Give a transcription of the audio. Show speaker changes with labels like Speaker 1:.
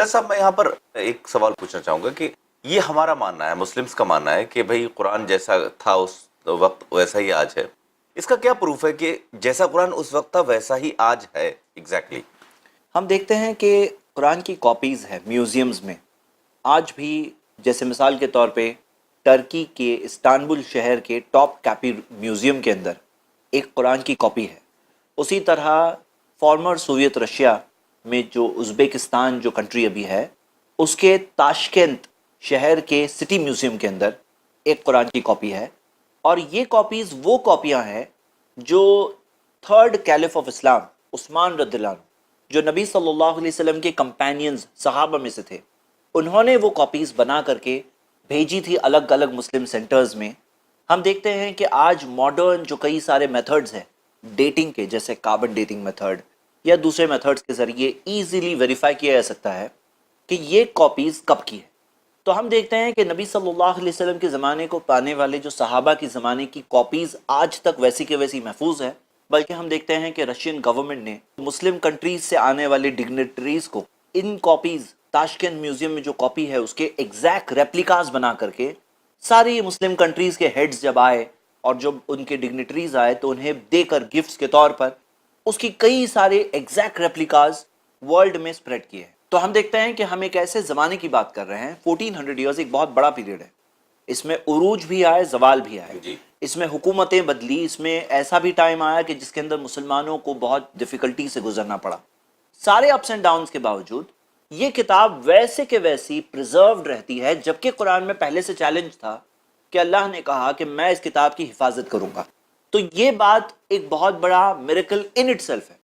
Speaker 1: مفتی صاحب میں یہاں پر ایک سوال پوچھنا چاہوں گا کہ یہ ہمارا ماننا ہے، مسلمز کا ماننا ہے کہ بھئی قرآن جیسا تھا اس وقت ویسا ہی آج ہے. اس کا کیا پروف ہے کہ جیسا قرآن اس وقت تھا ویسا ہی آج ہے ایگزیکٹلی؟
Speaker 2: ہم دیکھتے ہیں کہ قرآن کی کاپیز ہیں میوزیمز میں آج بھی. جیسے مثال کے طور پہ ٹرکی کے استانبول شہر کے ٹاپ کاپی میوزیم کے اندر ایک قرآن کی کاپی ہے. اسی طرح فارمر سوویت رشیا میں جو ازبیکستان جو کنٹری ابھی ہے، اس کے تاشکند شہر کے سٹی میوزیم کے اندر ایک قرآن کی کاپی ہے. اور یہ کاپیز وہ کاپیاں ہیں جو تھرڈ کیلف آف اسلام عثمان رضی اللہ عنہ، جو نبی صلی اللہ علیہ وسلم کے کمپینینز صحابہ میں سے تھے، انہوں نے وہ کاپیز بنا کر کے بھیجی تھی الگ الگ مسلم سینٹرز میں. ہم دیکھتے ہیں کہ آج ماڈرن جو کئی سارے میتھڈز ہیں ڈیٹنگ کے، جیسے کاربن ڈیٹنگ میتھڈ یا دوسرے میتھڈز کے ذریعے ایزیلی ویریفائی کیا جا سکتا ہے کہ یہ کاپیز کب کی ہے. تو ہم دیکھتے ہیں کہ نبی صلی اللہ علیہ وسلم کے زمانے کو پانے والے جو صحابہ کی زمانے کی کاپیز آج تک ویسی کے ویسی محفوظ ہے. بلکہ ہم دیکھتے ہیں کہ رشین گورنمنٹ نے مسلم کنٹریز سے آنے والے ڈگنیٹریز کو ان کاپیز تاشکند میوزیم میں جو کاپی ہے اس کے ایگزیکٹ ریپلیکاز بنا کر کے ساری مسلم کنٹریز کے ہیڈز جب آئے اور جب ان کے ڈگنیٹریز آئے تو انہیں دے کر گفٹس کے طور پر اس کی کئی سارے ایگزیکٹ ریپلیکاز ورلڈ میں سپریڈ کیے ہیں. تو ہم دیکھتے ہیں کہ ہم ایک ایسے زمانے کی بات کر رہے ہیں. 1400 ایئرز ایک بہت بڑا پیریڈ ہے. اس میں عروج بھی آئے، زوال بھی آئے
Speaker 1: جی.
Speaker 2: اس میں حکومتیں بدلی، اس میں ایسا بھی ٹائم آیا کہ جس کے اندر مسلمانوں کو بہت ڈیفیکلٹی سے گزرنا پڑا. سارے اپس اینڈ ڈاؤنز کے باوجود یہ کتاب ویسے کے ویسی پریزروڈ رہتی ہے، جبکہ قرآن میں پہلے سے چیلنج تھا کہ اللہ نے کہا کہ میں اس کتاب کی حفاظت کروں گا. تو یہ بات ایک بہت بڑا میریکل ان اٹ سیلف ہے.